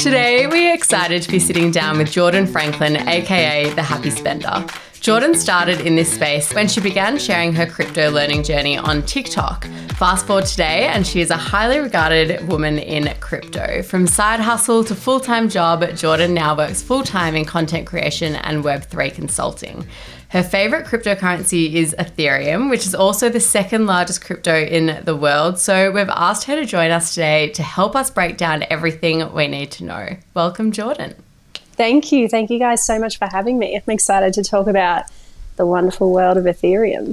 Today, we're excited to be sitting down with Jordan Franklin, aka The Happy Spender. Jordan started in this space when she began sharing her crypto learning journey on TikTok. Fast forward today, and she is a highly regarded woman in crypto. From side hustle to full-time job, Jordan now works full-time in content creation and Web3 consulting. Her favorite cryptocurrency is Ethereum, which is also the second largest crypto in the world. So we've asked her to join us today to help us break down everything we need to know. Welcome, Jordan. Thank you. Thank you guys so much for having me. I'm excited to talk about the wonderful world of Ethereum.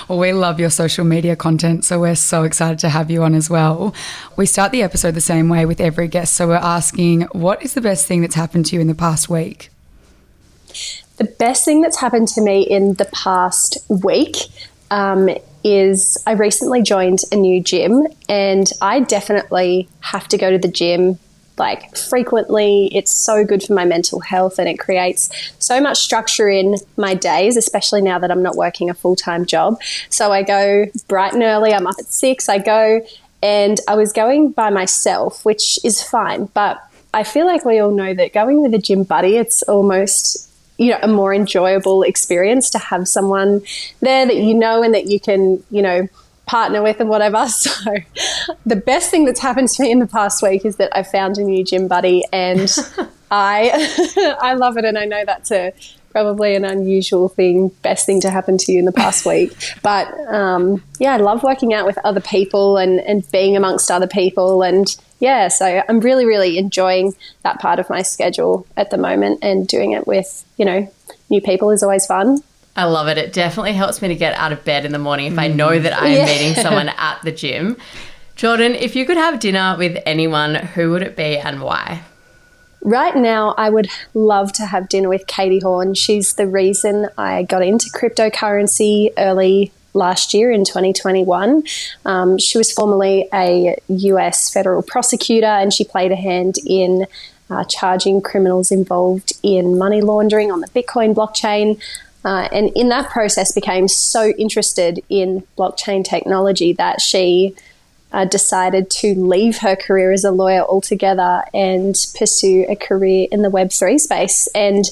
Well, we love your social media content, so we're so excited to have you on as well. We start the episode the same way with every guest. So we're asking, what is the best thing that's happened to you in the past week? The best thing that's happened to me in the past week is I recently joined a new gym, and I definitely have to go to the gym like frequently. It's so good for my mental health, and it creates so much structure in my days, especially now that I'm not working a full-time job. So I go bright and early. I'm up at 6. I go, and I was going by myself, which is fine, but I feel like we all know that going with a gym buddy, it's almost a more enjoyable experience to have someone there that and that you can, partner with and whatever. So the best thing that's happened to me in the past week is that I found a new gym buddy, and I love it. And I know that's probably an unusual thing, best thing to happen to you in the past week. But I love working out with other people and being amongst other people. And so I'm really, really enjoying that part of my schedule at the moment, and doing it with, new people is always fun. I love it. It definitely helps me to get out of bed in the morning if I know that I am meeting someone at the gym. Jordan, if you could have dinner with anyone, who would it be and why? Right now, I would love to have dinner with Katie Horn. She's the reason I got into cryptocurrency early last year in 2021. She was formerly a US federal prosecutor, and she played a hand in charging criminals involved in money laundering on the Bitcoin blockchain. And in that process became so interested in blockchain technology that she decided to leave her career as a lawyer altogether and pursue a career in the Web3 space. And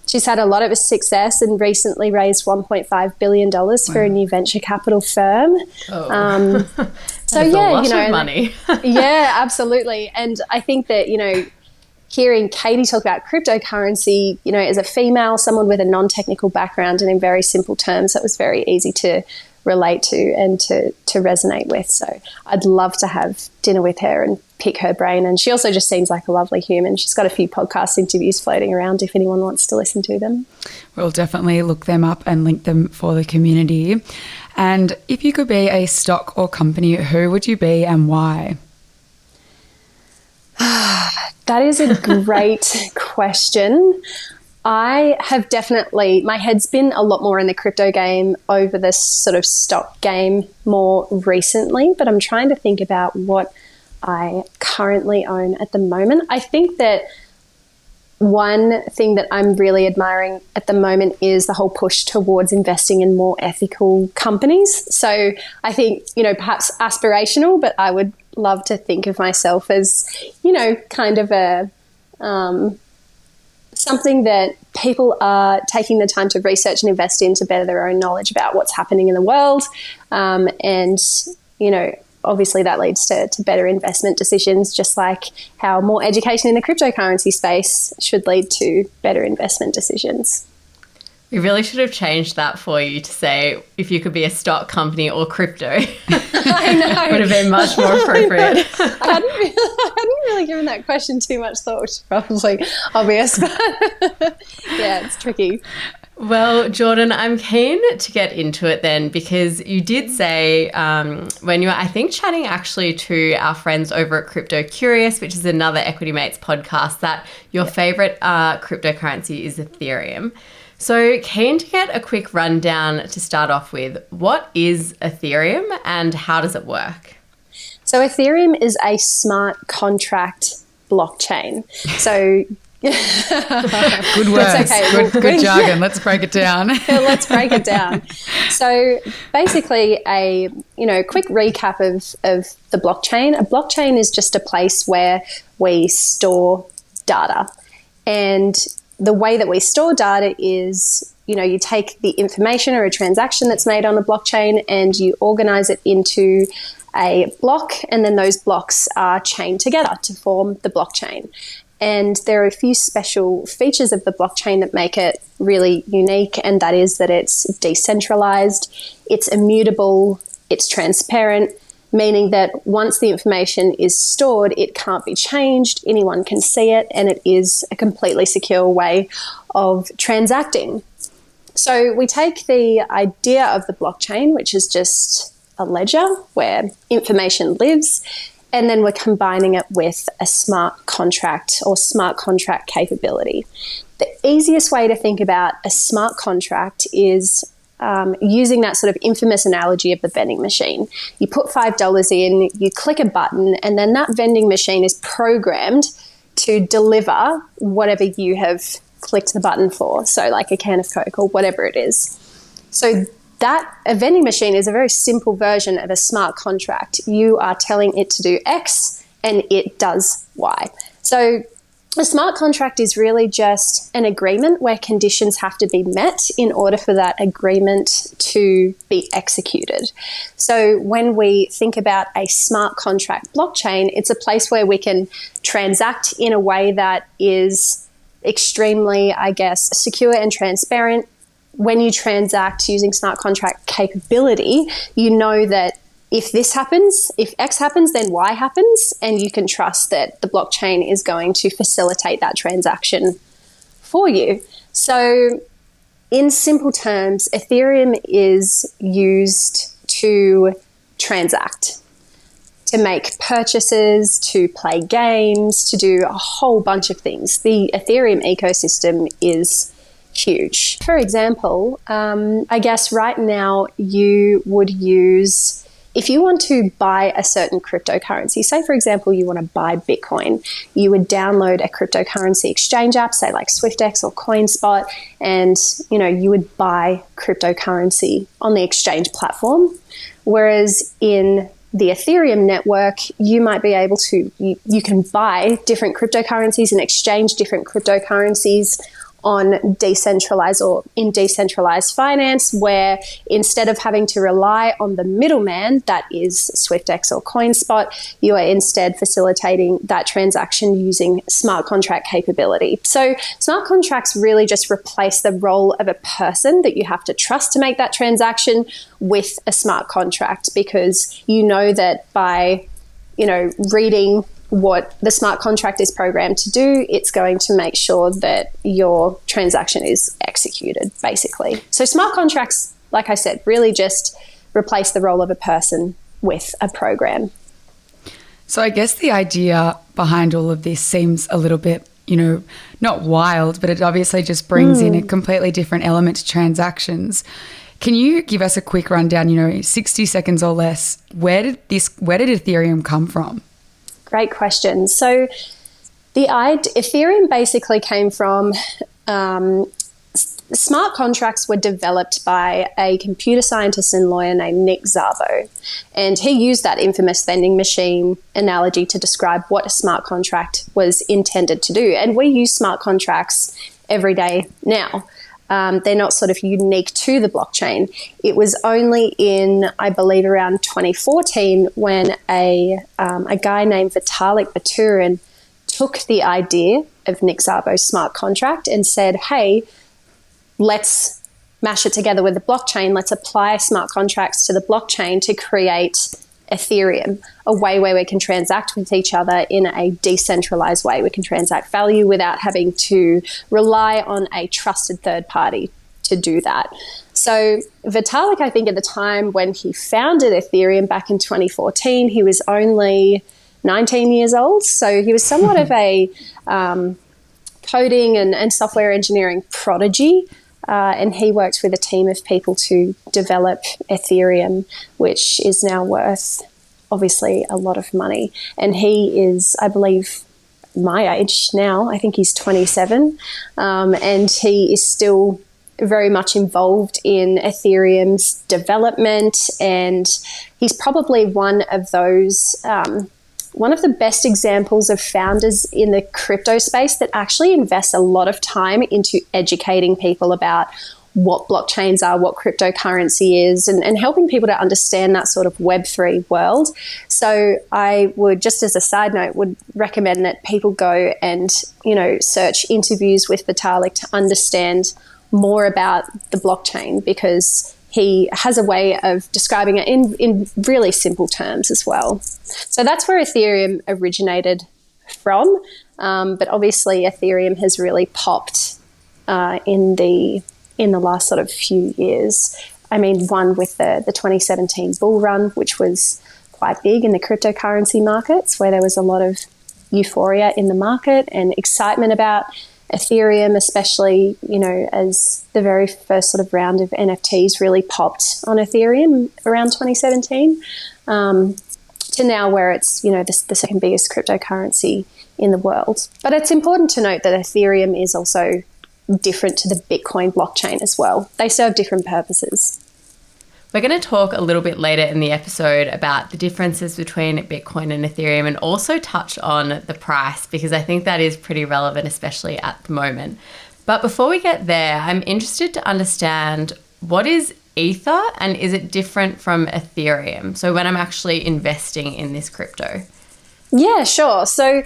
she's had a lot of success and recently raised $1.5 billion for a new venture capital firm. Oh. So a lot of money. Yeah, absolutely. And I think that, hearing Katie talk about cryptocurrency, as a female, someone with a non-technical background and in very simple terms, that was very easy to relate to and to resonate with. So I'd love to have dinner with her and pick her brain. And she also just seems like a lovely human. She's got a few podcast interviews floating around if anyone wants to listen to them. We'll definitely look them up and link them for the community. And if you could be a stock or company, who would you be and why? That is a great question. I have definitely, my head's been a lot more in the crypto game over this sort of stock game more recently, but I'm trying to think about what I currently own at the moment. I think that one thing that I'm really admiring at the moment is the whole push towards investing in more ethical companies. So I think, perhaps aspirational, but I would love to think of myself as, kind of a something that people are taking the time to research and invest in to better their own knowledge about what's happening in the world. And obviously that leads to better investment decisions, just like how more education in the cryptocurrency space should lead to better investment decisions. We really should have changed that for you to say if you could be a stock company or crypto. I know. Would have been much more appropriate. I hadn't really given that question too much thought, which is probably obvious. But yeah, it's tricky. Well, Jordan, I'm keen to get into it then, because you did say when you were, I think, chatting actually to our friends over at Crypto Curious, which is another Equity Mates podcast, that your favourite cryptocurrency is Ethereum. So keen to get a quick rundown to start off with. What is Ethereum and how does it work? So Ethereum is a smart contract blockchain. So Good words, okay. good jargon. Let's break it down. Let's break it down. So basically quick recap of the blockchain. A blockchain is just a place where we store data. And the way that we store data is, you take the information or a transaction that's made on a blockchain and you organize it into a block, and then those blocks are chained together to form the blockchain. And there are a few special features of the blockchain that make it really unique, and that is that it's decentralized, it's immutable, it's transparent, meaning that once the information is stored, it can't be changed, anyone can see it, and it is a completely secure way of transacting. So we take the idea of the blockchain, which is just a ledger where information lives, and then we're combining it with a smart contract or smart contract capability. The easiest way to think about a smart contract is using that sort of infamous analogy of the vending machine. You put $5 in, you click a button, and then that vending machine is programmed to deliver whatever you have clicked the button for. So like a can of Coke or whatever it is. So a vending machine is a very simple version of a smart contract. You are telling it to do X and it does Y. So a smart contract is really just an agreement where conditions have to be met in order for that agreement to be executed. So when we think about a smart contract blockchain, it's a place where we can transact in a way that is extremely, secure and transparent. When you transact using smart contract capability, you know that if this happens, if X happens, then Y happens, and you can trust that the blockchain is going to facilitate that transaction for you. So in simple terms, Ethereum is used to transact, to make purchases, to play games, to do a whole bunch of things. The Ethereum ecosystem is huge. For example, right now you would use, if you want to buy a certain cryptocurrency, say for example you want to buy Bitcoin, you would download a cryptocurrency exchange app, say like SwiftX or CoinSpot, and you would buy cryptocurrency on the exchange platform. Whereas in the Ethereum network, you might be able to, you can buy different cryptocurrencies and exchange different cryptocurrencies on decentralized or in decentralized finance, where instead of having to rely on the middleman, that is SwiftX or CoinSpot, you are instead facilitating that transaction using smart contract capability. So smart contracts really just replace the role of a person that you have to trust to make that transaction with a smart contract, because you know that by, reading what the smart contract is programmed to do, it's going to make sure that your transaction is executed, basically. So smart contracts, like I said, really just replace the role of a person with a program. So I guess the idea behind all of this seems a little bit, not wild, but it obviously just brings in a completely different element to transactions. Can you give us a quick rundown, 60 seconds or less? Where did Ethereum come from? Great question. So Ethereum basically came from smart contracts were developed by a computer scientist and lawyer named Nick Szabo. And he used that infamous vending machine analogy to describe what a smart contract was intended to do. And we use smart contracts every day now. They're not sort of unique to the blockchain. It was only in, I believe, around 2014 when a guy named Vitalik Buterin took the idea of Nick Szabo's smart contract and said, hey, let's mash it together with the blockchain. Let's apply smart contracts to the blockchain to create Ethereum, a way where we can transact with each other in a decentralized way. We can transact value without having to rely on a trusted third party to do that. So Vitalik, I think at the time when he founded Ethereum back in 2014, he was only 19 years old. So he was somewhat of a coding and software engineering prodigy. And he worked with a team of people to develop Ethereum, which is now worth, obviously, a lot of money. And he is, I believe, my age now. I think he's 27, and he is still very much involved in Ethereum's development, and he's probably one of the best examples of founders in the crypto space that actually invest a lot of time into educating people about what blockchains are, what cryptocurrency is, and helping people to understand that sort of Web3 world. So I would, just as a side note, would recommend that people go and, search interviews with Vitalik to understand more about the blockchain, because he has a way of describing it in really simple terms as well. So that's where Ethereum originated from. But obviously Ethereum has really popped in the last sort of few years. I mean, one with the 2017 bull run, which was quite big in the cryptocurrency markets, where there was a lot of euphoria in the market and excitement about Ethereum, especially, as the very first sort of round of NFTs really popped on Ethereum around 2017, to now where it's, the second biggest cryptocurrency in the world. But it's important to note that Ethereum is also different to the Bitcoin blockchain as well. They serve different purposes. We're going to talk a little bit later in the episode about the differences between Bitcoin and Ethereum, and also touch on the price, because I think that is pretty relevant, especially at the moment. But before we get there, I'm interested to understand, what is Ether, and is it different from Ethereum? So when I'm actually investing in this crypto. Yeah, sure. So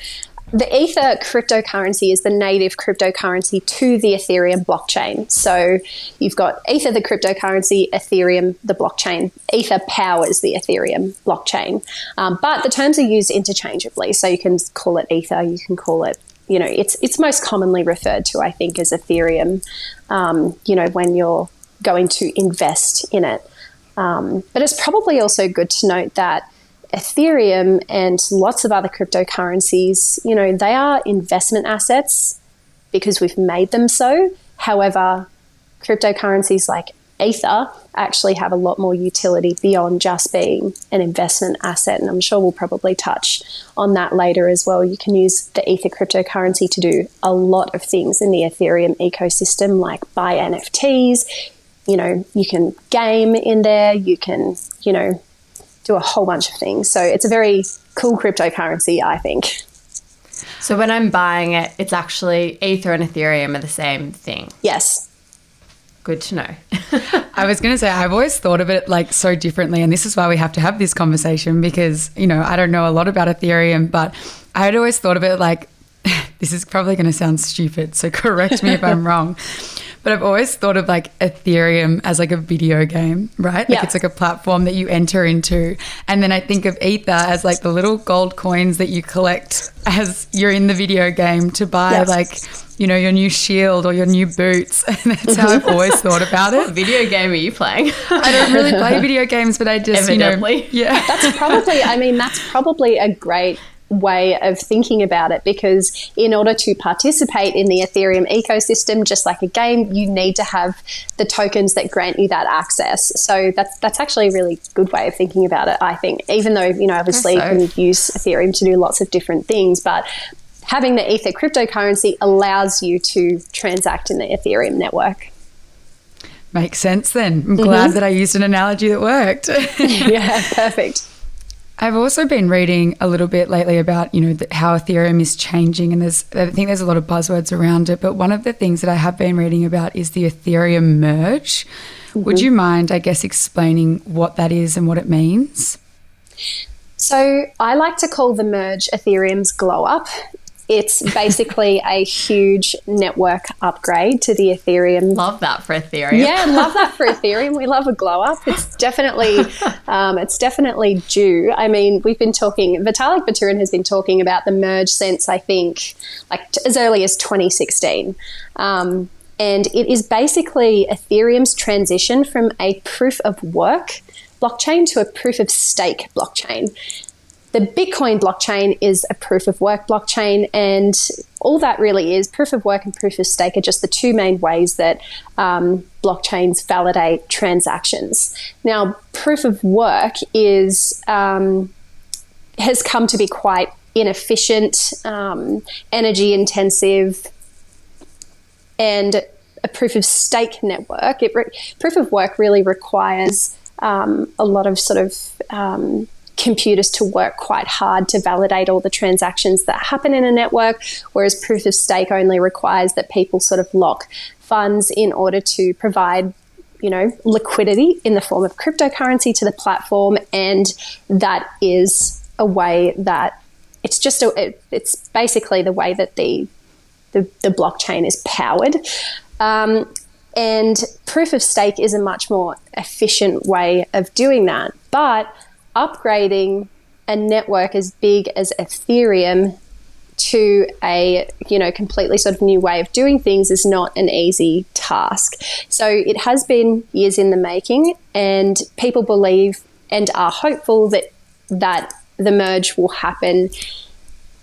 the Ether cryptocurrency is the native cryptocurrency to the Ethereum blockchain. So you've got Ether, the cryptocurrency, Ethereum, the blockchain. Ether powers the Ethereum blockchain. But the terms are used interchangeably. So you can call it Ether, you can call it, it's most commonly referred to, I think, as Ethereum, when you're going to invest in it. But it's probably also good to note that Ethereum and lots of other cryptocurrencies, they are investment assets because we've made them so. However, cryptocurrencies like Ether actually have a lot more utility beyond just being an investment asset. And I'm sure we'll probably touch on that later as well. You can use the Ether cryptocurrency to do a lot of things in the Ethereum ecosystem, like buy NFTs. You can game in there. You can, do a whole bunch of things. So it's a very cool cryptocurrency, I think. So when I'm buying it, it's actually Ether and Ethereum are the same thing? Yes. Good to know. I was going to say, I've always thought of it like so differently, and this is why we have to have this conversation, because, I don't know a lot about Ethereum, but I had always thought of it like, this is probably going to sound stupid, so correct me if I'm wrong. But I've always thought of like Ethereum as like a video game, right? Like it's like a platform that you enter into. And then I think of Ether as like the little gold coins that you collect as you're in the video game to buy like, your new shield or your new boots. And that's how I've always thought about it. What video game are you playing? I don't really play video games, but I just, Evidently. That's probably a great way of thinking about it, because in order to participate in the Ethereum ecosystem, just like a game, you need to have the tokens that grant you that access. So that's actually a really good way of thinking about it, I think, even though, obviously you can use Ethereum to do lots of different things, but having the Ether cryptocurrency allows you to transact in the Ethereum network. Makes sense then. I'm glad that I used an analogy that worked. Yeah, perfect. I've also been reading a little bit lately about, how Ethereum is changing, and I think there's a lot of buzzwords around it, but one of the things that I have been reading about is the Ethereum Merge. Would you mind, I guess, explaining what that is and what it means? So I like to call the merge Ethereum's glow up. It's basically a huge network upgrade to the Ethereum. Love that for Ethereum. Yeah, love that for Ethereum. We love a glow up. It's definitely due. I mean, Vitalik Buterin has been talking about the merge since, I think, as early as 2016. And it is basically Ethereum's transition from a proof of work blockchain to a proof of stake blockchain. The Bitcoin blockchain is a proof of work blockchain, and all that really is, proof of work and proof of stake are just the two main ways that blockchains validate transactions. Now, proof of work has come to be quite inefficient, energy intensive, and a proof of stake network. Proof of work really requires a lot of sort of computers to work quite hard to validate all the transactions that happen in a network, whereas proof of stake only requires that people sort of lock funds in order to provide, liquidity in the form of cryptocurrency to the platform. And that is a way that it's basically the way that the blockchain is powered. And proof of stake is a much more efficient way of doing that. But upgrading a network as big as Ethereum to a, completely sort of new way of doing things is not an easy task. So it has been years in the making, and people believe and are hopeful that the merge will happen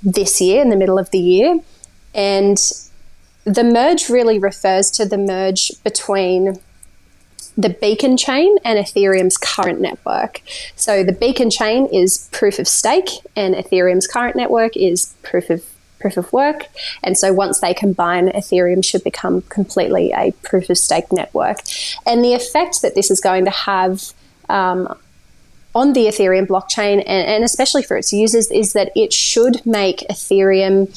this year, in the middle of the year. And the merge really refers to the merge between the beacon chain and Ethereum's current network. So the beacon chain is proof of stake, and Ethereum's current network is proof of work. And so once they combine, Ethereum should become completely a proof of stake network. And the effect that this is going to have on the Ethereum blockchain, and especially for its users, is that it should make Ethereum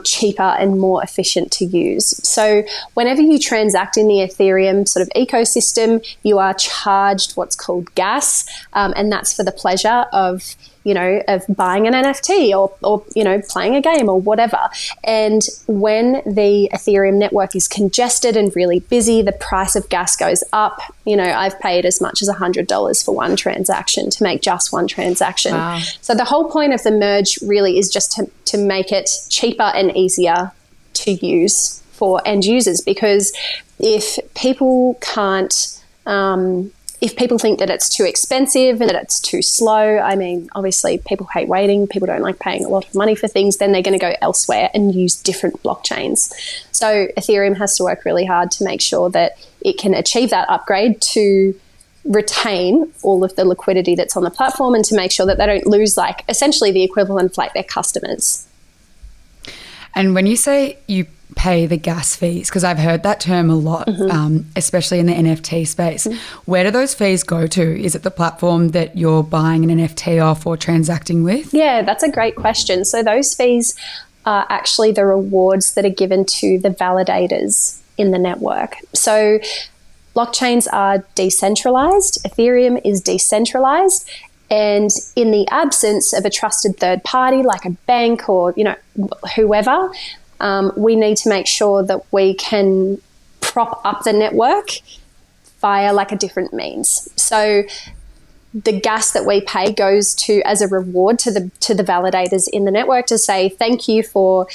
cheaper and more efficient to use. So whenever you transact in the Ethereum sort of ecosystem, you are charged what's called gas, and that's for the pleasure of buying an NFT or playing a game or whatever. And when the Ethereum network is congested and really busy, the price of gas goes up. I've paid as much as $100 for one transaction to make just one transaction. Wow. So the whole point of the merge really is just to make it cheaper and easier to use for end users, because if people think that it's too expensive and that it's too slow, I mean, obviously people hate waiting, people don't like paying a lot of money for things, then they're going to go elsewhere and use different blockchains. So Ethereum has to work really hard to make sure that it can achieve that upgrade to retain all of the liquidity that's on the platform, and to make sure that they don't lose essentially the equivalent of their customers. And when you say you pay the gas fees, because I've heard that term a lot, especially in the NFT space, where do those fees go to? Is it the platform that you're buying an NFT off or transacting with? Yeah, that's a great question. So those fees are actually the rewards that are given to the validators in the network. So blockchains are decentralized. Ethereum is decentralized. And in the absence of a trusted third party like a bank or, whoever, we need to make sure that we can prop up the network via a different means. So the gas that we pay goes to as a reward to the validators in the network to say thank you for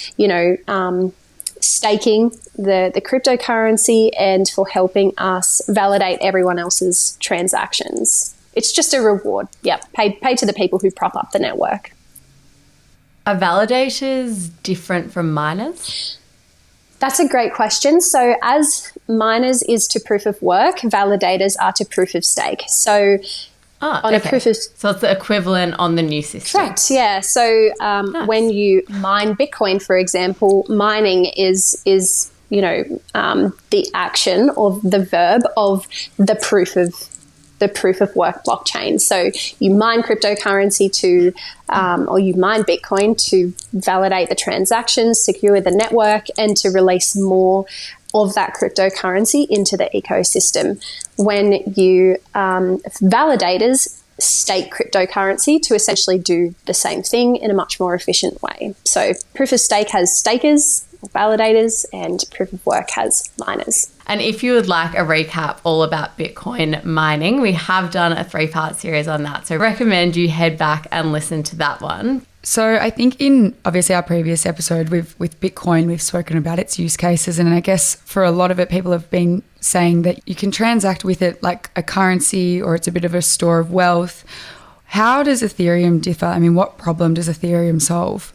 staking the cryptocurrency and for helping us validate everyone else's transactions. It's just a reward. Yep, pay to the people who prop up the network. Are validators different from miners? That's a great question. So as miners is to proof of work, validators are to proof of stake. So a proof of... So it's the equivalent on the new system. Correct, yeah. So when you mine Bitcoin, for example, mining is the action or the verb of the proof of work blockchain. So you mine cryptocurrency or you mine Bitcoin to validate the transactions, secure the network, and to release more of that cryptocurrency into the ecosystem. When you validators stake cryptocurrency to essentially do the same thing in a much more efficient way. So proof of stake has stakers, validators, and proof of work has miners. And if you would like a recap all about Bitcoin mining, we have done a 3-part series on that. So recommend you head back and listen to that one. So I think in obviously our previous episode with Bitcoin, we've spoken about its use cases. And I guess for a lot of it, people have been saying that you can transact with it like a currency or it's a bit of a store of wealth. How does Ethereum differ? I mean, what problem does Ethereum solve?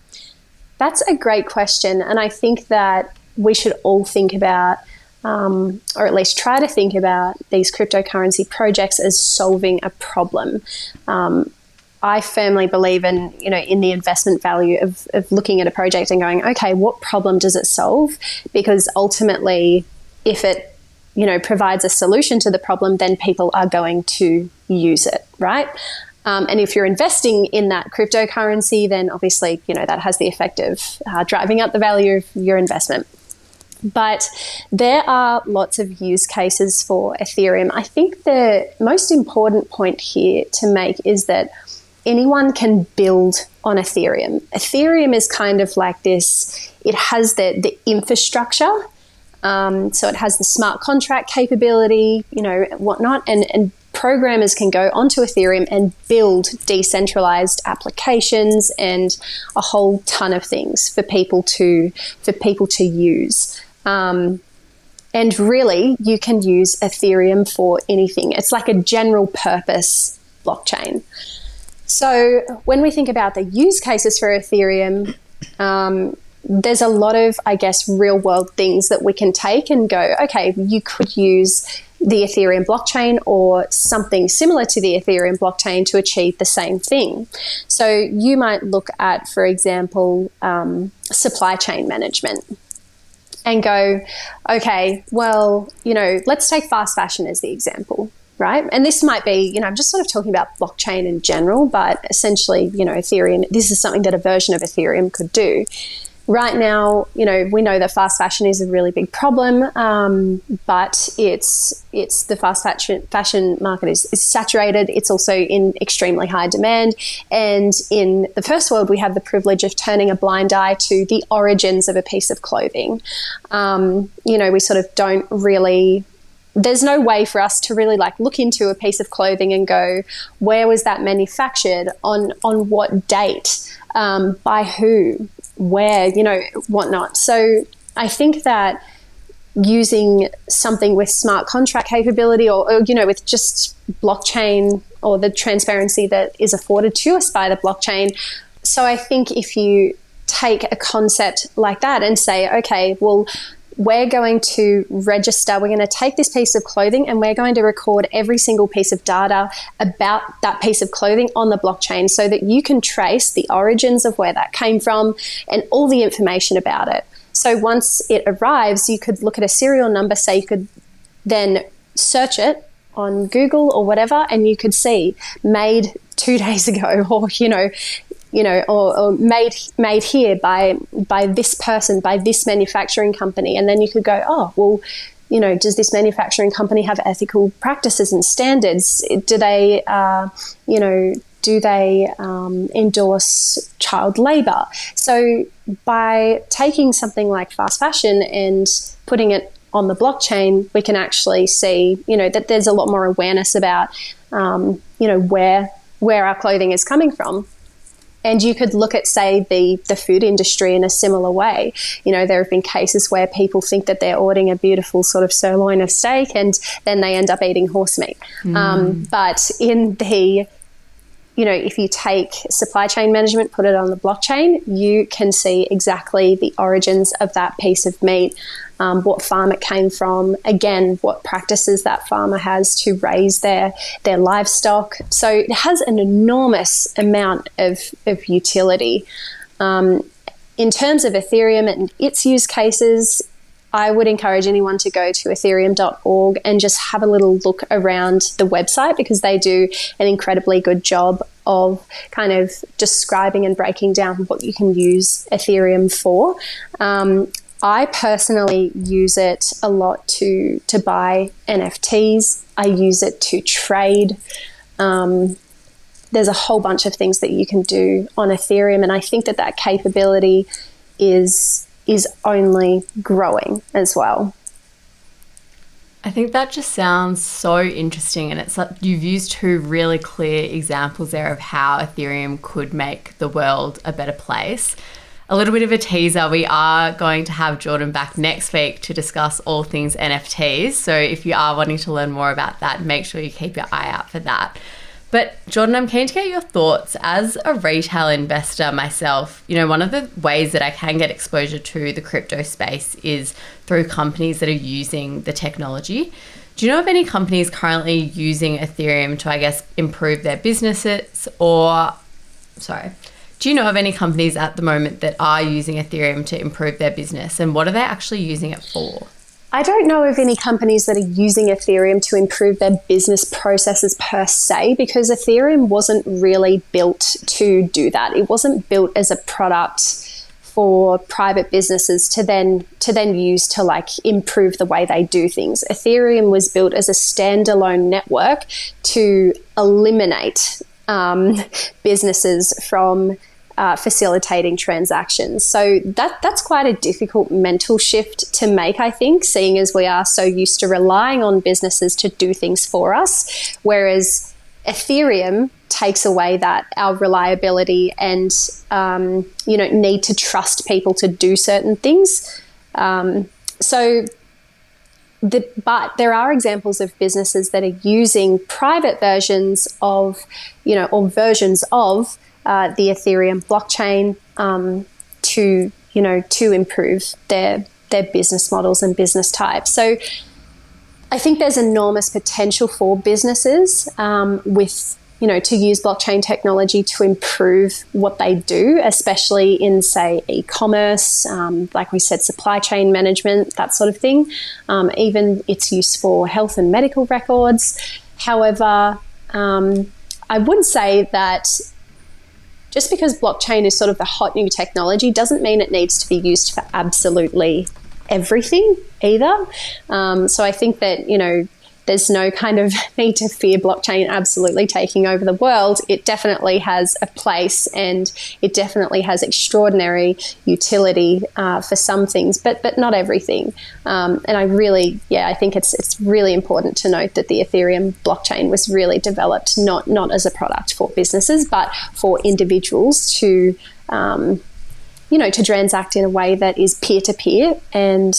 That's a great question. And I think that we should all think about, or at least try to think about, these cryptocurrency projects as solving a problem. I firmly believe in the investment value of looking at a project and going, okay, what problem does it solve? Because ultimately, if it, provides a solution to the problem, then people are going to use it, right? And if you're investing in that cryptocurrency, then obviously, that has the effect of driving up the value of your investment. But there are lots of use cases for Ethereum. I think the most important point here to make is that anyone can build on Ethereum. Ethereum is kind of like this, it has the infrastructure. So it has the smart contract capability, whatnot, and programmers can go onto Ethereum and build decentralized applications and a whole ton of things for people to use. And really, you can use Ethereum for anything. It's like a general purpose blockchain. So when we think about the use cases for Ethereum, there's a lot of, I guess, real world things that we can take and go, okay, you could use the Ethereum blockchain or something similar to the Ethereum blockchain to achieve the same thing. So you might look at, for example, supply chain management and go, okay, well, let's take fast fashion as the example, right? And this might be, I'm just sort of talking about blockchain in general, but essentially, Ethereum, this is something that a version of Ethereum could do. Right now, we know that fast fashion is a really big problem, but it's the fast fashion market is saturated. It's also in extremely high demand. And in the first world, we have the privilege of turning a blind eye to the origins of a piece of clothing. We sort of don't really... There's no way for us to really look into a piece of clothing and go, where was that manufactured, on what date, by who, where, whatnot. So I think that using something with smart contract capability or with just blockchain or the transparency that is afforded to us by the blockchain. So I think if you take a concept like that and say, okay, well, we're going to register, we're going to take this piece of clothing and we're going to record every single piece of data about that piece of clothing on the blockchain so that you can trace the origins of where that came from and all the information about it. So once it arrives, you could look at a serial number, say you could then search it on Google or whatever, and you could see made 2 days ago or made here by this person, by this manufacturing company. And then you could go, oh, well, does this manufacturing company have ethical practices and standards? Do they, endorse child labor? So by taking something like fast fashion and putting it on the blockchain, we can actually see, that there's a lot more awareness about, where our clothing is coming from. And you could look at, say, the food industry in a similar way. There have been cases where people think that they're ordering a beautiful sort of sirloin of steak and then they end up eating horse meat. But in the, if you take supply chain management, put it on the blockchain, you can see exactly the origins of that piece of meat, what farm it came from, again, what practices that farmer has to raise their livestock. So it has an enormous amount of utility. In terms of Ethereum and its use cases, I would encourage anyone to go to ethereum.org and just have a little look around the website, because they do an incredibly good job of kind of describing and breaking down what you can use Ethereum for. I personally use it a lot to buy NFTs. I use it to trade. There's a whole bunch of things that you can do on Ethereum, and I think that capability is only growing as well. I think that just sounds so interesting, and it's like you've used 2 really clear examples there of how Ethereum could make the world a better place. A little bit of a teaser, we are going to have Jordan back next week to discuss all things NFTs. So if you are wanting to learn more about that, make sure you keep your eye out for that. But Jordan, I'm keen to get your thoughts. As a retail investor myself, one of the ways that I can get exposure to the crypto space is through companies that are using the technology. Do you know of any companies currently using Ethereum to, I guess, improve their businesses do you know of any companies at the moment that are using Ethereum to improve their business, and what are they actually using it for? I don't know of any companies that are using Ethereum to improve their business processes per se, because Ethereum wasn't really built to do that. It wasn't built as a product for private businesses to then use to like improve the way they do things. Ethereum was built as a standalone network to eliminate businesses from facilitating transactions. So that's quite a difficult mental shift to make, I think, seeing as we are so used to relying on businesses to do things for us, whereas Ethereum takes away that, our reliability and need to trust people to do certain things. But there are examples of businesses that are using private versions of, or versions of the Ethereum blockchain to improve their business models and business types. So I think there's enormous potential for businesses to use blockchain technology to improve what they do, especially in, say, e-commerce, like we said, supply chain management, that sort of thing. Even its use for health and medical records. However, I would say that just because blockchain is sort of the hot new technology doesn't mean it needs to be used for absolutely everything either. So I think that, there's no kind of need to fear blockchain absolutely taking over the world. It definitely has a place and it definitely has extraordinary utility for some things, but not everything. And I think it's really important to note that the Ethereum blockchain was really developed not as a product for businesses, but for individuals to transact in a way that is peer-to-peer and,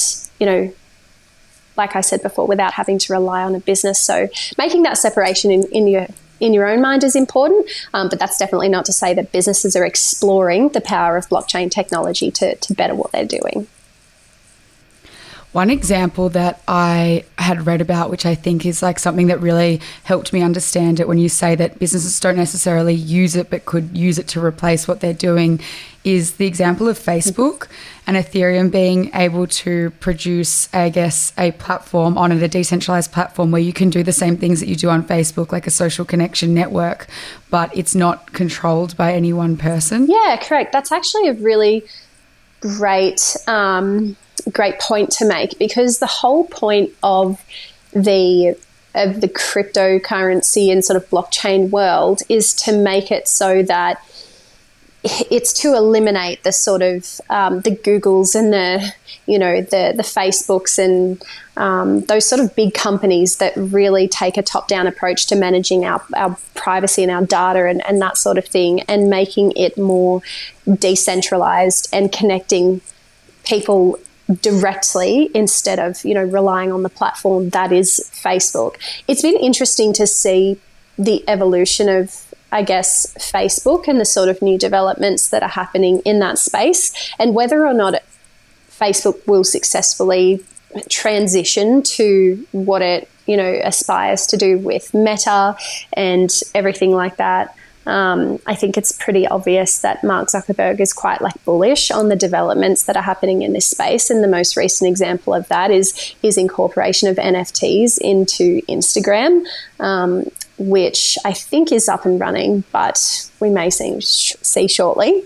like I said before, without having to rely on a business. So making that separation in your own mind is important, but that's definitely not to say that businesses are exploring the power of blockchain technology to better what they're doing. One example that I had read about, which I think is like something that really helped me understand it when you say that businesses don't necessarily use it but could use it to replace what they're doing, is the example of Facebook and Ethereum being able to produce, I guess, a platform on it, a decentralized platform where you can do the same things that you do on Facebook, like a social connection network, but it's not controlled by any one person. Yeah, correct. That's actually a really great point to make, because the whole point of the cryptocurrency and sort of blockchain world is to make it so that it's to eliminate the sort of the Googles and the Facebooks and those sort of big companies that really take a top-down approach to managing our privacy and our data and that sort of thing, and making it more decentralized and connecting people directly instead of relying on the platform that is Facebook. It's been interesting to see the evolution of, I guess, Facebook and the sort of new developments that are happening in that space, and whether or not Facebook will successfully transition to what it aspires to do with Meta and everything like that. I think it's pretty obvious that Mark Zuckerberg is quite bullish on the developments that are happening in this space, and the most recent example of that is his incorporation of NFTs into Instagram, which I think is up and running, but we may see shortly.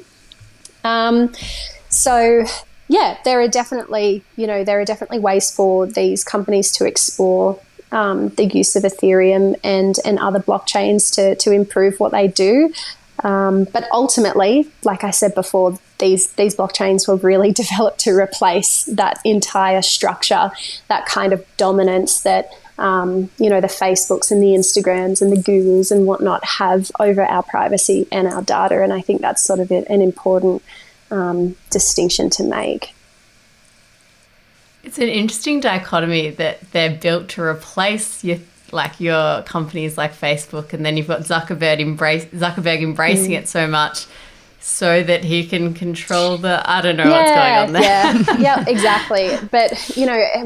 So yeah, there are definitely ways for these companies to explore the use of Ethereum and other blockchains to improve what they do. But ultimately, like I said before, these blockchains were really developed to replace that entire structure, that kind of dominance that the Facebooks and the Instagrams and the Googles and whatnot have over our privacy and our data. And I think that's sort of an important distinction to make. It's an interesting dichotomy that they're built to replace your companies like Facebook, and then you've got Zuckerberg embracing it so much so that he can control I don't know what's going on there. Yeah, exactly. But,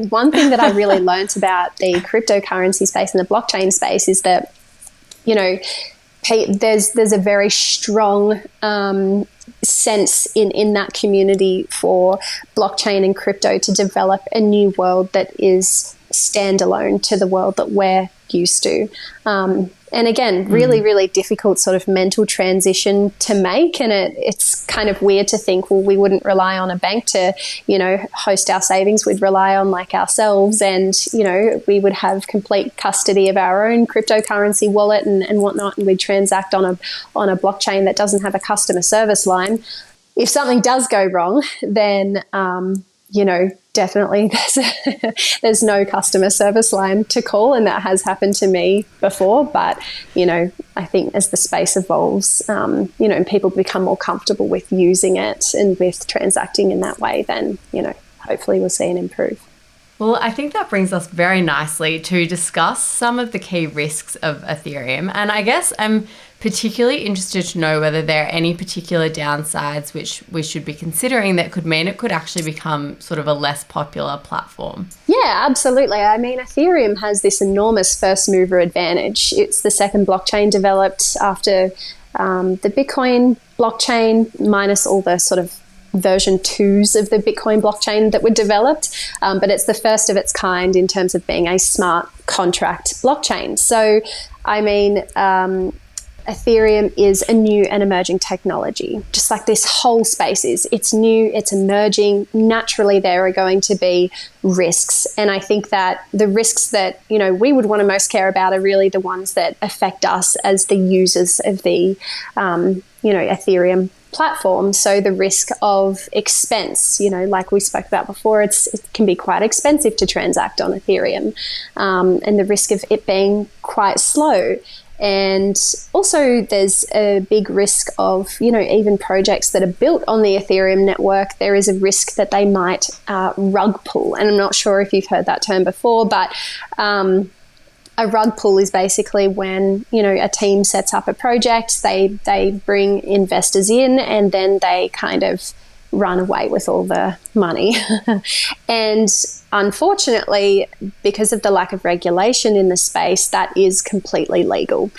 one thing that I really learnt about the cryptocurrency space and the blockchain space is that, there's a very strong sense in that community for blockchain and crypto to develop a new world that is standalone to the world that we're used to. And again, really, really difficult sort of mental transition to make. And it's kind of weird to think, well, we wouldn't rely on a bank to, host our savings. We'd rely on like ourselves, and, we would have complete custody of our own cryptocurrency wallet and whatnot. And we'd transact on a blockchain that doesn't have a customer service line. If something does go wrong, then, definitely there's no customer service line to call, and that has happened to me before. But, I think as the space evolves, and people become more comfortable with using it and with transacting in that way, then, hopefully we'll see an improve. Well, I think that brings us very nicely to discuss some of the key risks of Ethereum. And I guess I'm particularly interested to know whether there are any particular downsides which we should be considering that could mean it could actually become sort of a less popular platform. Yeah, absolutely. I mean, Ethereum has this enormous first mover advantage. It's the second blockchain developed after the Bitcoin blockchain, minus all the sort of version 2s of the Bitcoin blockchain that were developed, but it's the first of its kind in terms of being a smart contract blockchain. So, I mean, Ethereum is a new and emerging technology, just like this whole space is. It's new, it's emerging. Naturally, there are going to be risks. And I think that the risks that, we would want to most care about are really the ones that affect us as the users of the, Ethereum platform. So the risk of expense, like we spoke about before, it can be quite expensive to transact on Ethereum, and the risk of it being quite slow. And also there's a big risk of, even projects that are built on the Ethereum network, there is a risk that they might rug pull. And I'm not sure if you've heard that term before, but a rug pull is basically when, a team sets up a project, they bring investors in, and then they kind of run away with all the money. And unfortunately, because of the lack of regulation in the space, that is completely legal.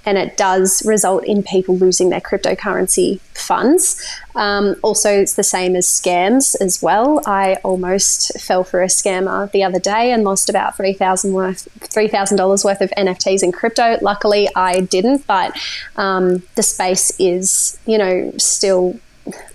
And it does result in people losing their cryptocurrency funds. Also, it's the same as scams as well. I almost fell for a scammer the other day and lost about $3,000 worth of NFTs in crypto. Luckily, I didn't, but the space is, still,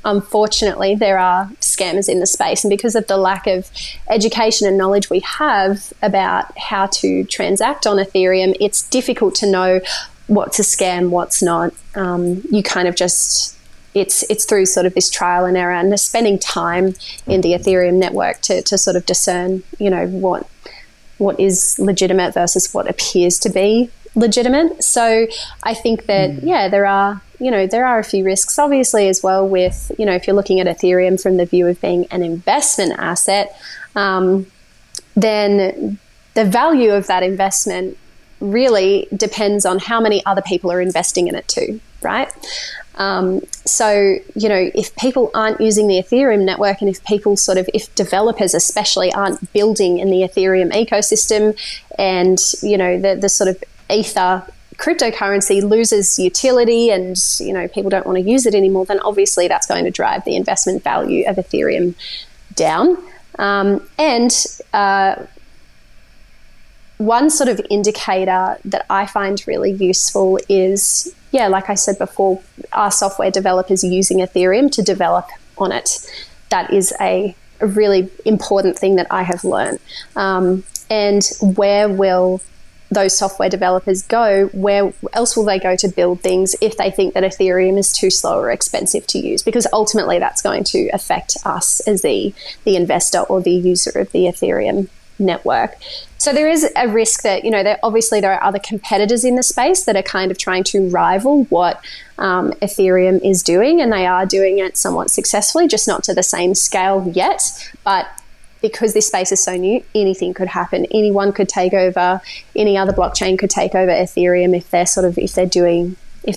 unfortunately, there are scammers in the space. And because of the lack of education and knowledge we have about how to transact on Ethereum, it's difficult to know what's a scam, what's not. You kind of just, it's through sort of this trial and error and spending time in the Ethereum network to sort of discern, what is legitimate versus what appears to be legitimate. So I think that, there are a few risks, obviously, as well with, if you're looking at Ethereum from the view of being an investment asset, then the value of that investment really depends on how many other people are investing in it too, right? So, if people aren't using the Ethereum network, and if developers especially aren't building in the Ethereum ecosystem, and, the sort of Ether cryptocurrency loses utility and, people don't want to use it anymore, then obviously that's going to drive the investment value of Ethereum down. One sort of indicator that I find really useful is, like I said before, are software developers using Ethereum to develop on it? That is a really important thing that I have learned. And where will those software developers go? Where else will they go to build things if they think that Ethereum is too slow or expensive to use? Because ultimately that's going to affect us as the investor or the user of the Ethereum network. So there is a risk that, there are other competitors in the space that are kind of trying to rival what Ethereum is doing, and they are doing it somewhat successfully, just not to the same scale yet. But because this space is so new, anything could happen. Anyone could take over, any other blockchain could take over Ethereum if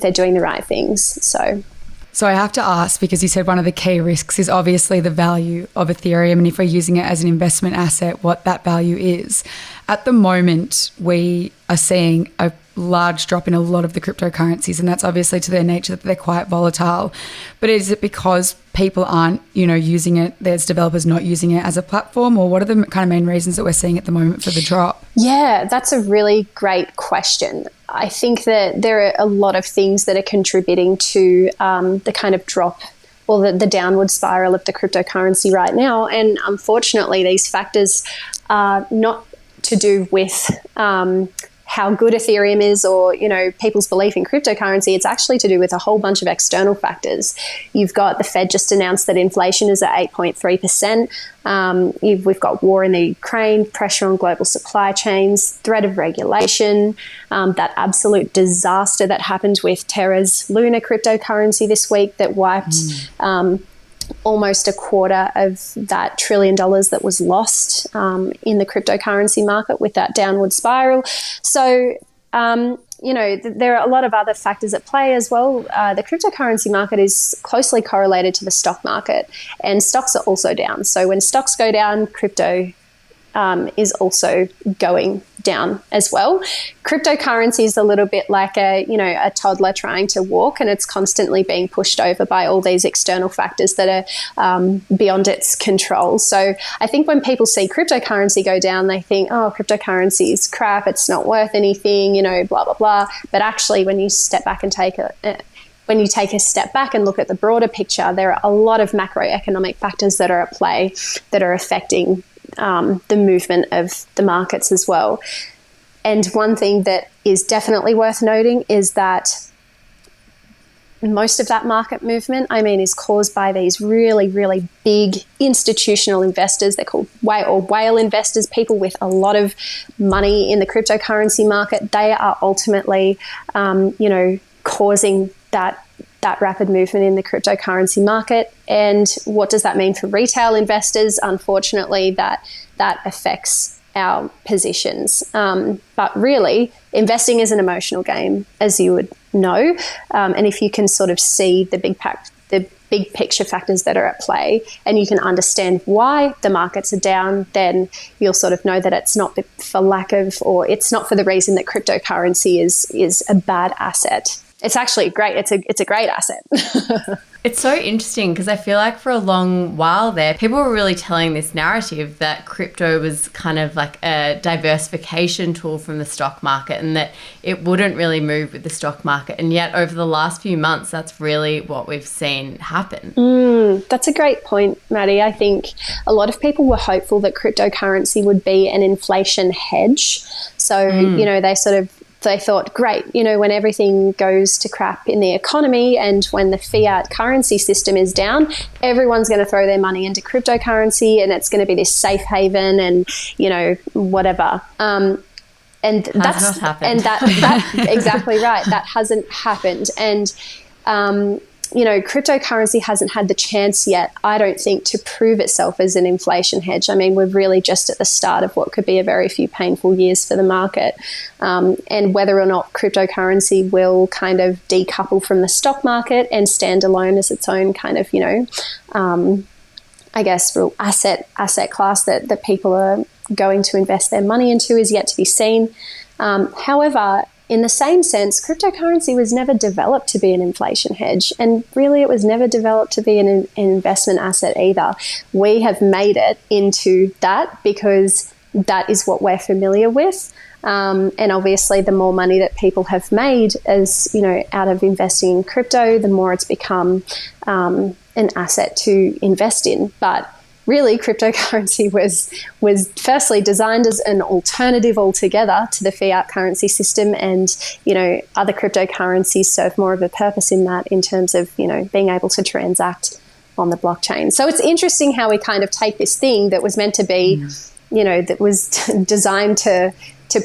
they're doing the right things. So So I have to ask, because you said one of the key risks is obviously the value of Ethereum, and if we're using it as an investment asset, what that value is. At the moment, we are seeing a large drop in a lot of the cryptocurrencies, and that's obviously to their nature that they're quite volatile. But is it because people aren't, using it, there's developers not using it as a platform, or what are the kind of main reasons that we're seeing at the moment for the drop? Yeah, that's a really great question. I think that there are a lot of things that are contributing to the kind of drop or the downward spiral of the cryptocurrency right now. And unfortunately, these factors are not to do with how good Ethereum is or, people's belief in cryptocurrency. It's actually to do with a whole bunch of external factors. You've got the Fed just announced that inflation is at 8.3%. We've got war in the Ukraine, pressure on global supply chains, threat of regulation, that absolute disaster that happened with Terra's Luna cryptocurrency this week that wiped almost a quarter of that $1 trillion that was lost in the cryptocurrency market with that downward spiral. So, there are a lot of other factors at play as well. The cryptocurrency market is closely correlated to the stock market, and stocks are also down. So when stocks go down, crypto is also going down as well. Cryptocurrency is a little bit like a toddler trying to walk, and it's constantly being pushed over by all these external factors that are beyond its control. So I think when people see cryptocurrency go down, they think, oh, cryptocurrency is crap, it's not worth anything, blah, blah, blah. But actually, when you step back and take a step back and look at the broader picture, there are a lot of macroeconomic factors that are at play that are affecting the movement of the markets as well. And one thing that is definitely worth noting is that most of that market movement, is caused by these really, really big institutional investors. They're called whale investors, people with a lot of money in the cryptocurrency market. They are ultimately, causing that rapid movement in the cryptocurrency market. And what does that mean for retail investors? Unfortunately, that affects our positions. But really, investing is an emotional game, as you would know. And if you can sort of see the big picture factors that are at play, and you can understand why the markets are down, then you'll sort of know that it's not for lack of, or it's not for the reason that cryptocurrency is a bad asset. It's actually great. It's a great asset. It's so interesting because I feel like for a long while there, people were really telling this narrative that crypto was kind of like a diversification tool from the stock market and that it wouldn't really move with the stock market. And yet over the last few months, that's really what we've seen happen. That's a great point, Maddie. I think a lot of people were hopeful that cryptocurrency would be an inflation hedge. So, they thought, great, when everything goes to crap in the economy and when the fiat currency system is down, everyone's going to throw their money into cryptocurrency and it's going to be this safe haven and, whatever. And that's not happened. And that exactly right. That hasn't happened. And, cryptocurrency hasn't had the chance yet, I don't think, to prove itself as an inflation hedge. We're really just at the start of what could be a very few painful years for the market. And whether or not cryptocurrency will kind of decouple from the stock market and stand alone as its own kind of, real asset class that people are going to invest their money into is yet to be seen. However, in the same sense, cryptocurrency was never developed to be an inflation hedge, and really it was never developed to be an investment asset either. We have made it into that because that is what we're familiar with. And obviously the more money that people have made out of investing in crypto, the more it's become an asset to invest in. But really, cryptocurrency was firstly designed as an alternative altogether to the fiat currency system, and other cryptocurrencies serve more of a purpose in that, in terms of being able to transact on the blockchain. So it's interesting how we kind of take this thing that was meant to be, that was designed to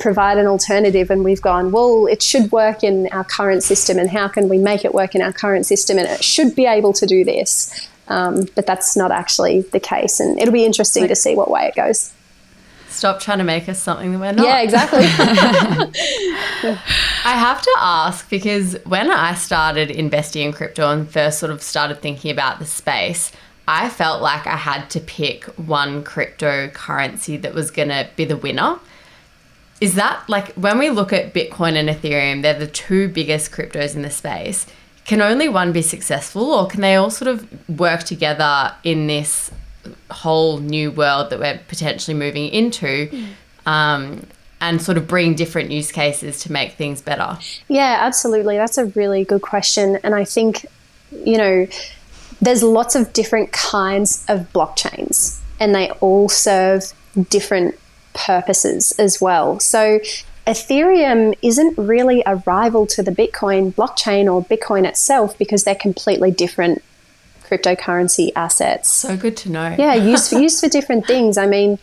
provide an alternative, and we've gone, well, it should work in our current system, and how can we make it work in our current system, and it should be able to do this. But that's not actually the case, and it'll be interesting to see what way it goes. Stop trying to make us something that we're not. Yeah, exactly. I have to ask, because when I started investing in crypto and first sort of started thinking about the space, I felt like I had to pick one cryptocurrency that was going to be the winner. Is that, like, when we look at Bitcoin and Ethereum, they're the two biggest cryptos in the space. Can only one be successful, or can they all sort of work together in this whole new world that we're potentially moving into, and sort of bring different use cases to make things better? Yeah, absolutely. That's a really good question. And I think, there's lots of different kinds of blockchains, and they all serve different purposes as well. So Ethereum isn't really a rival to the Bitcoin blockchain or Bitcoin itself, because they're completely different cryptocurrency assets. So good to know. Yeah, used for different things. I mean,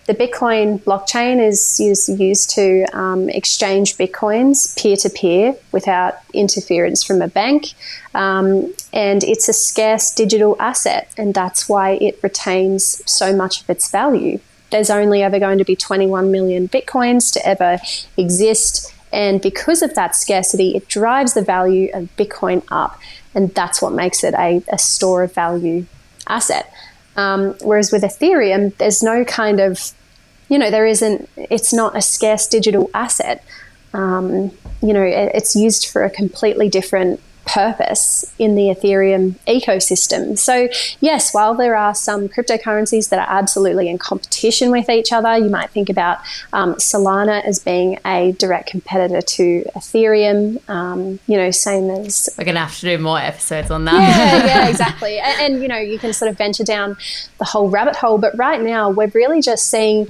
the Bitcoin blockchain is used to exchange Bitcoins peer-to-peer without interference from a bank. And it's a scarce digital asset, and that's why it retains so much of its value. There's only ever going to be 21 million Bitcoins to ever exist. And because of that scarcity, it drives the value of Bitcoin up. And that's what makes it a store of value asset. Whereas with Ethereum, there's no kind of, it's not a scarce digital asset. It's used for a completely different purpose in the Ethereum ecosystem. So yes, while there are some cryptocurrencies that are absolutely in competition with each other, you might think about Solana as being a direct competitor to Ethereum, same as... We're going to have to do more episodes on that. Yeah, exactly. And you can sort of venture down the whole rabbit hole, but right now we're really just seeing...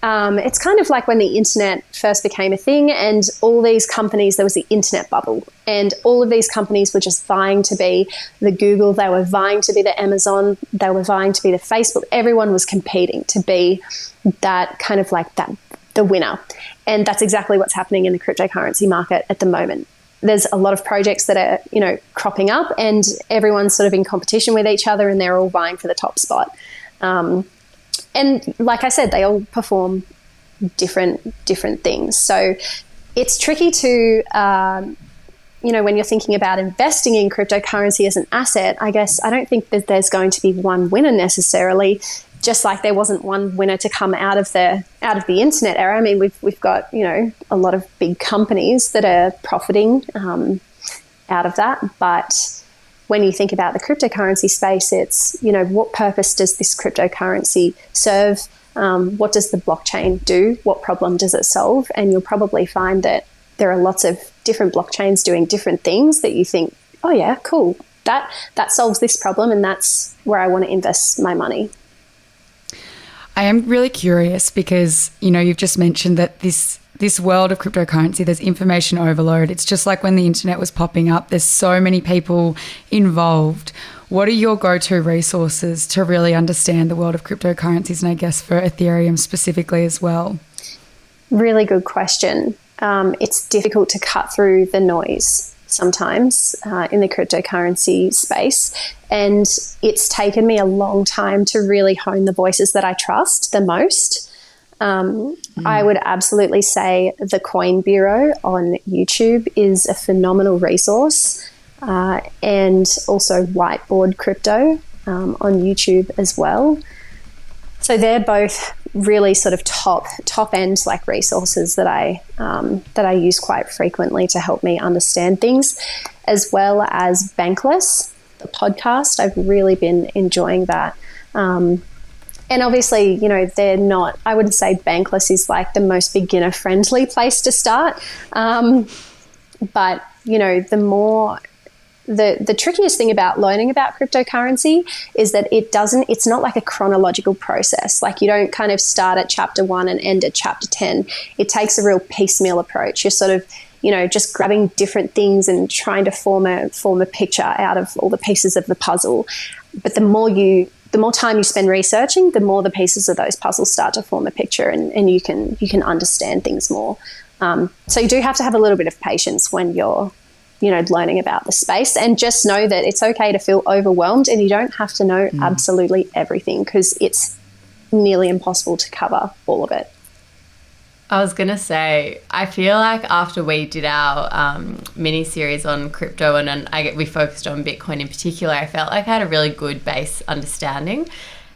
it's kind of like when the internet first became a thing, and all these companies, there was the internet bubble, and all of these companies were just vying to be the Google, they were vying to be the Amazon, they were vying to be the Facebook. Everyone was competing to be that kind of like that, the winner. And that's exactly what's happening in the cryptocurrency market at the moment. There's a lot of projects that are, cropping up, and everyone's sort of in competition with each other, and they're all vying for the top spot. And like I said, they all perform different things. So it's tricky to, when you're thinking about investing in cryptocurrency as an asset, I guess I don't think that there's going to be one winner necessarily, just like there wasn't one winner to come out of the internet era. I mean, we've got, a lot of big companies that are profiting out of that, but when you think about the cryptocurrency space, it's, what purpose does this cryptocurrency serve? What does the blockchain do? What problem does it solve? And you'll probably find that there are lots of different blockchains doing different things that you think, oh yeah, cool. That solves this problem, and that's where I want to invest my money. I am really curious because, you've just mentioned that this world of cryptocurrency, there's information overload. It's just like when the internet was popping up, there's so many people involved. What are your go-to resources to really understand the world of cryptocurrencies, and I guess for Ethereum specifically as well? Really good question. It's difficult to cut through the noise sometimes in the cryptocurrency space. And it's taken me a long time to really hone the voices that I trust the most. I would absolutely say the Coin Bureau on YouTube is a phenomenal resource, and also Whiteboard Crypto on YouTube as well. So they're both really sort of top end like resources that I use quite frequently to help me understand things, as well as Bankless, the podcast. I've really been enjoying that. And obviously, they're not, I wouldn't say Bankless is like the most beginner friendly place to start. But, the trickiest thing about learning about cryptocurrency is that it's not like a chronological process. Like you don't kind of start at chapter 1 and end at chapter 10. It takes a real piecemeal approach. You're sort of, just grabbing different things and trying to form a picture out of all the pieces of the puzzle. But the more time you spend researching, the more the pieces of those puzzles start to form a picture, and you can understand things more. So you do have to have a little bit of patience when you're, learning about the space, and just know that it's okay to feel overwhelmed, and you don't have to know absolutely everything, because it's nearly impossible to cover all of it. I was going to say, I feel like after we did our mini series on crypto and we focused on Bitcoin in particular, I felt like I had a really good base understanding.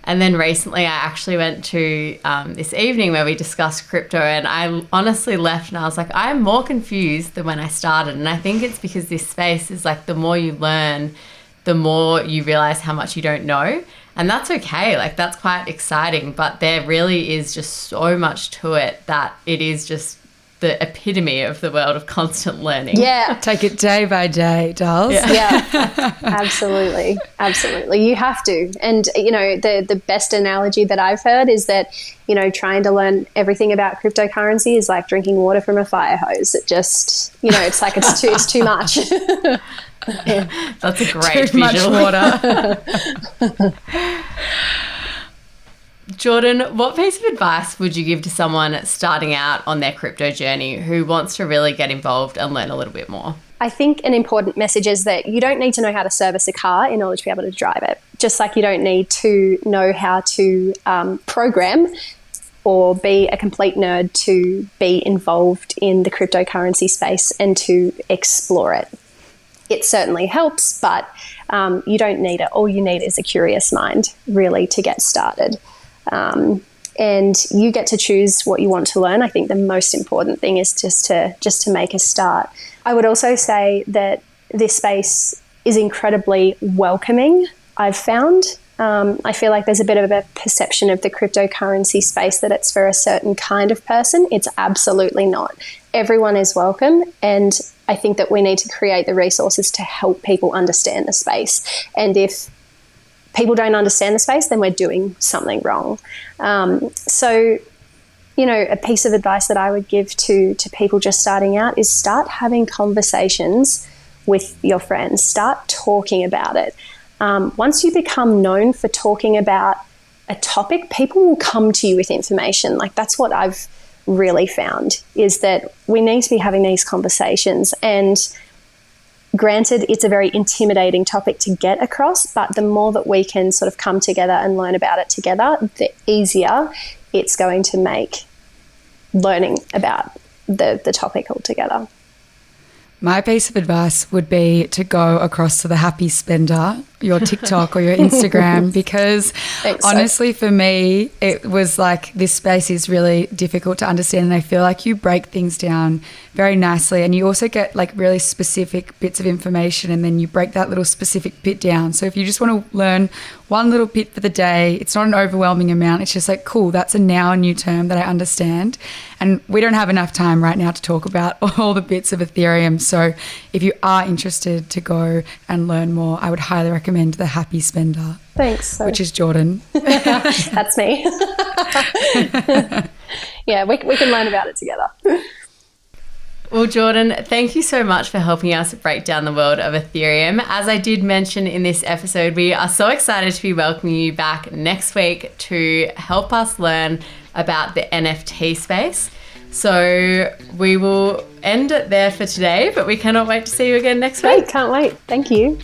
And then recently I actually went to this evening where we discussed crypto, and I honestly left and I was like, I'm more confused than when I started. And I think it's because this space is like, the more you learn, the more you realize how much you don't know. And that's okay. Like, that's quite exciting. But there really is just so much to it that it is just the epitome of the world of constant learning. Yeah. Take it day by day, dolls. Yeah, absolutely. Absolutely. You have to. And, you know, the best analogy that I've heard is that, you know, trying to learn everything about cryptocurrency is like drinking water from a fire hose. It just, you know, it's like it's too much. That's a great Too much visual. water. Jordan, what piece of advice would you give to someone starting out on their crypto journey who wants to really get involved and learn a little bit more? I think an important message is that you don't need to know how to service a car in order to be able to drive it. Just like you don't need to know how to program or be a complete nerd to be involved in the cryptocurrency space and to explore it. It certainly helps, but you don't need it. All you need is a curious mind, really, to get started. And you get to choose what you want to learn. I think the most important thing is just to make a start. I would also say that this space is incredibly welcoming, I've found. I feel like there's a bit of a perception of the cryptocurrency space that it's for a certain kind of person. It's absolutely not. Everyone is welcome, and I think that we need to create the resources to help people understand the space. And if people don't understand the space, then we're doing something wrong. So, you know, a piece of advice that I would give to people just starting out is start having conversations with your friends. Start talking about it. Once you become known for talking about a topic, people will come to you with information. Like, that's what I've really found, is that we need to be having these conversations. And granted, it's a very intimidating topic to get across, but the more that we can sort of come together and learn about it together, the easier it's going to make learning about the topic altogether. My piece of advice would be to go across to the Happy Spender, your TikTok or your Instagram, because honestly for me, it was like, this space is really difficult to understand, and I feel like you break things down very nicely, and you also get like really specific bits of information, and then you break that little specific bit down. So if you just want to learn one little bit for the day, it's not an overwhelming amount. It's just like, cool, that's now a new term that I understand. And we don't have enough time right now to talk about all the bits of Ethereum. So if you are interested to go and learn more, I would highly recommend the Happy Spender. Thanks. Which is Jordan. That's me. Yeah, we can learn about it together. Well, Jordan, thank you so much for helping us break down the world of Ethereum. As I did mention in this episode, we are so excited to be welcoming you back next week to help us learn about the NFT space. So we will end it there for today, but we cannot wait to see you again next week. Can't wait. Thank you.